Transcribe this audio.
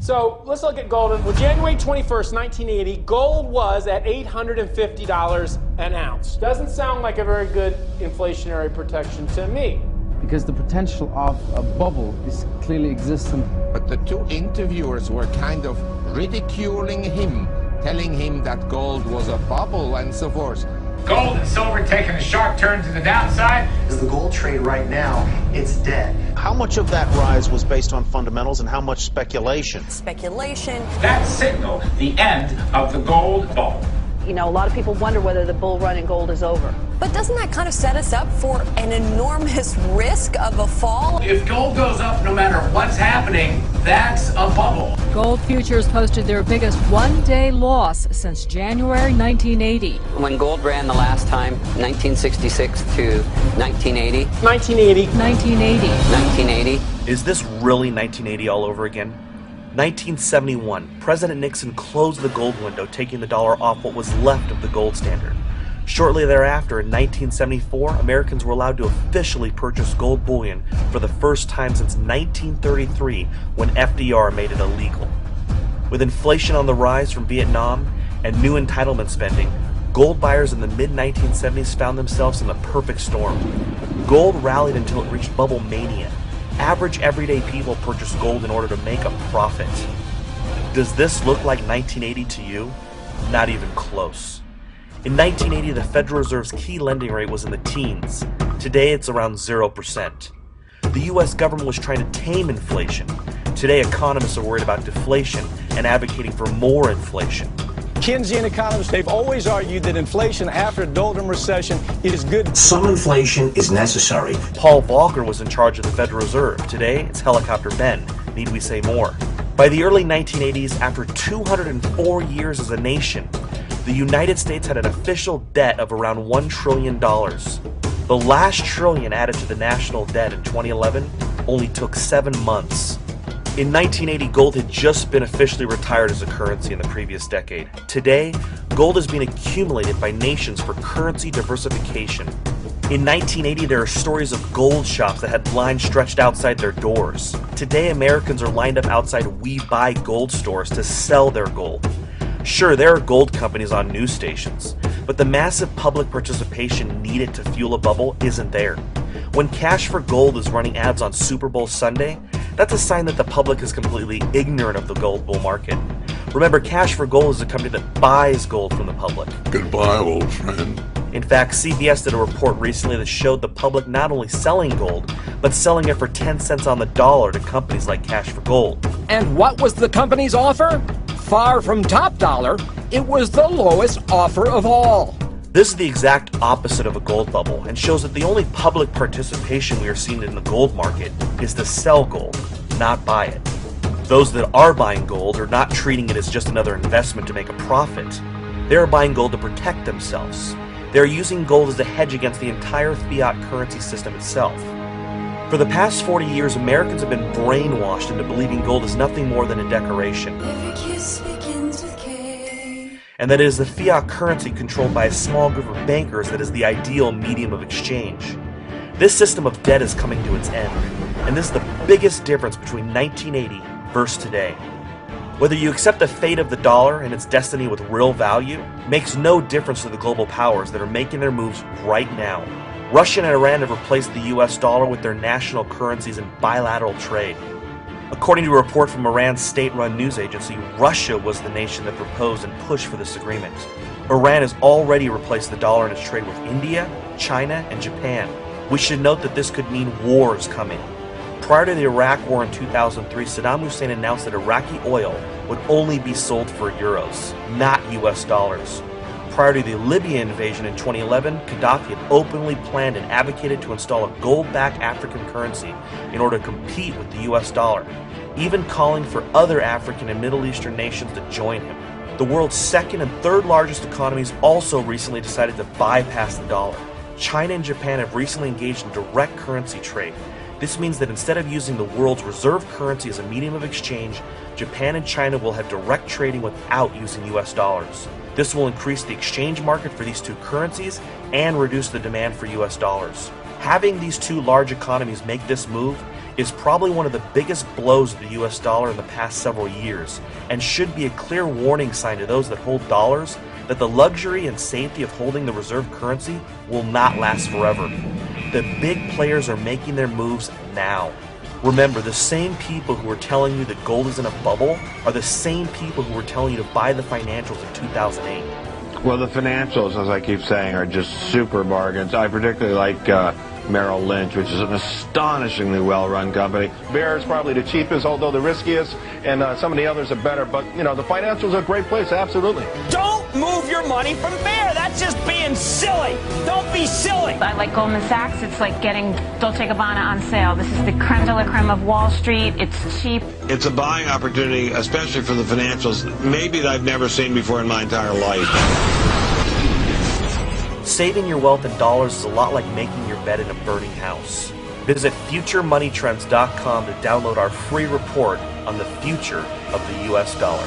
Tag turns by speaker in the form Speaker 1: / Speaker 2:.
Speaker 1: So let's look at gold. Well, January 21st, 1980, gold was at $850 an ounce. Doesn't sound like a very good inflationary protection to me.
Speaker 2: Because the potential of a bubble is clearly existent.
Speaker 3: But the two interviewers were kind of ridiculing him, telling him that gold was a bubble and so forth.
Speaker 4: Gold and silver taking a sharp turn to the downside.
Speaker 5: The gold trade right now, it's dead.
Speaker 6: How much of that rise was based on fundamentals and how much speculation?
Speaker 7: Speculation.
Speaker 4: That signaled the end of the gold bubble.
Speaker 8: You know, a lot of people wonder whether the bull run in gold is over.
Speaker 7: But doesn't that kind of set us up for an enormous risk of a fall?
Speaker 4: If gold goes up no matter what's happening, that's a bubble.
Speaker 9: Gold futures posted their biggest one-day loss since January 1980.
Speaker 10: When gold ran the last time, 1966 to 1980.
Speaker 1: 1980.
Speaker 9: 1980.
Speaker 10: 1980.
Speaker 11: Is this really 1980 all over again? 1971, President Nixon closed the gold window, taking the dollar off what was left of the gold standard. Shortly thereafter, in 1974, Americans were allowed to officially purchase gold bullion for the first time since 1933, when FDR made it illegal. With inflation on the rise from Vietnam and new entitlement spending, gold buyers in the mid-1970s found themselves in the perfect storm. Gold rallied until it reached bubble mania. Average everyday people purchased gold in order to make a profit. Does this look like 1980 to you? Not even close. In 1980, the Federal Reserve's key lending rate was in the teens. Today, it's around 0%. The US government was trying to tame inflation. Today, economists are worried about deflation and advocating for more inflation.
Speaker 12: Keynesian economists, they've always argued that inflation after a doldrum recession is good.
Speaker 5: Some inflation is necessary.
Speaker 11: Paul Volcker was in charge of the Federal Reserve. Today, it's Helicopter Ben. Need we say more? By the early 1980s, after 204 years as a nation, the United States had an official debt of around $1 trillion. The last trillion added to the national debt in 2011 only took 7 months. In 1980, gold had just been officially retired as a currency in the previous decade. Today, gold is being accumulated by nations for currency diversification. In 1980, there are stories of gold shops that had lines stretched outside their doors. Today, Americans are lined up outside We Buy Gold stores to sell their gold. Sure, there are gold companies on news stations, but the massive public participation needed to fuel a bubble isn't there. When Cash for Gold is running ads on Super Bowl Sunday, that's a sign that the public is completely ignorant of the gold bull market. Remember, Cash for Gold is a company that buys gold from the public.
Speaker 13: Goodbye, old friend.
Speaker 11: In fact, CBS did a report recently that showed the public not only selling gold, but selling it for 10 cents on the dollar to companies like Cash for Gold.
Speaker 12: And what was the company's offer? Far from top dollar, it was the lowest offer of all.
Speaker 11: This is the exact opposite of a gold bubble and shows that the only public participation we are seeing in the gold market is to sell gold, not buy it. Those that are buying gold are not treating it as just another investment to make a profit. They are buying gold to protect themselves. They are using gold as a hedge against the entire fiat currency system itself. For the past 40 years, Americans have been brainwashed into believing gold is nothing more than a decoration, and that it is the fiat currency controlled by a small group of bankers that is the ideal medium of exchange. This system of debt is coming to its end, and this is the biggest difference between 1980 versus today. Whether you accept the fate of the dollar and its destiny with real value makes no difference to the global powers that are making their moves right now. Russia and Iran have replaced the US dollar with their national currencies in bilateral trade. According to a report from Iran's state-run news agency, Russia was the nation that proposed and pushed for this agreement. Iran has already replaced the dollar in its trade with India, China, and Japan. We should note that this could mean wars coming. Prior to the Iraq War in 2003, Saddam Hussein announced that Iraqi oil would only be sold for euros, not US dollars. Prior to the Libya invasion in 2011, Gaddafi had openly planned and advocated to install a gold-backed African currency in order to compete with the US dollar, even calling for other African and Middle Eastern nations to join him. The world's second and third largest economies also recently decided to bypass the dollar. China and Japan have recently engaged in direct currency trade. This means that instead of using the world's reserve currency as a medium of exchange, Japan and China will have direct trading without using US dollars. This will increase the exchange market for these two currencies and reduce the demand for US dollars. Having these two large economies make this move is probably one of the biggest blows of the US dollar in the past several years, and should be a clear warning sign to those that hold dollars that the luxury and safety of holding the reserve currency will not last forever. The big players are making their moves now. Remember, the same people who are telling you that gold is in a bubble are the same people who were telling you to buy the financials in 2008.
Speaker 14: Well, the financials, as I keep saying, are just super bargains. I particularly like Merrill Lynch, which is an astonishingly well-run company.
Speaker 15: Bear is probably the cheapest, although the riskiest, and some of the others are better. But, you know, the financials are a great place, absolutely.
Speaker 16: Don't move your money from Bear. That's just being silly. Don't be silly.
Speaker 17: I like Goldman Sachs. It's like getting Dolce & Gabbana on sale. This is the creme de la creme of Wall Street. It's cheap.
Speaker 14: It's a buying opportunity, especially for the financials, maybe that I've never seen before in my entire life.
Speaker 11: Saving your wealth in dollars is a lot like making your bed in a burning house. Visit futuremoneytrends.com to download our free report on the future of the US dollar.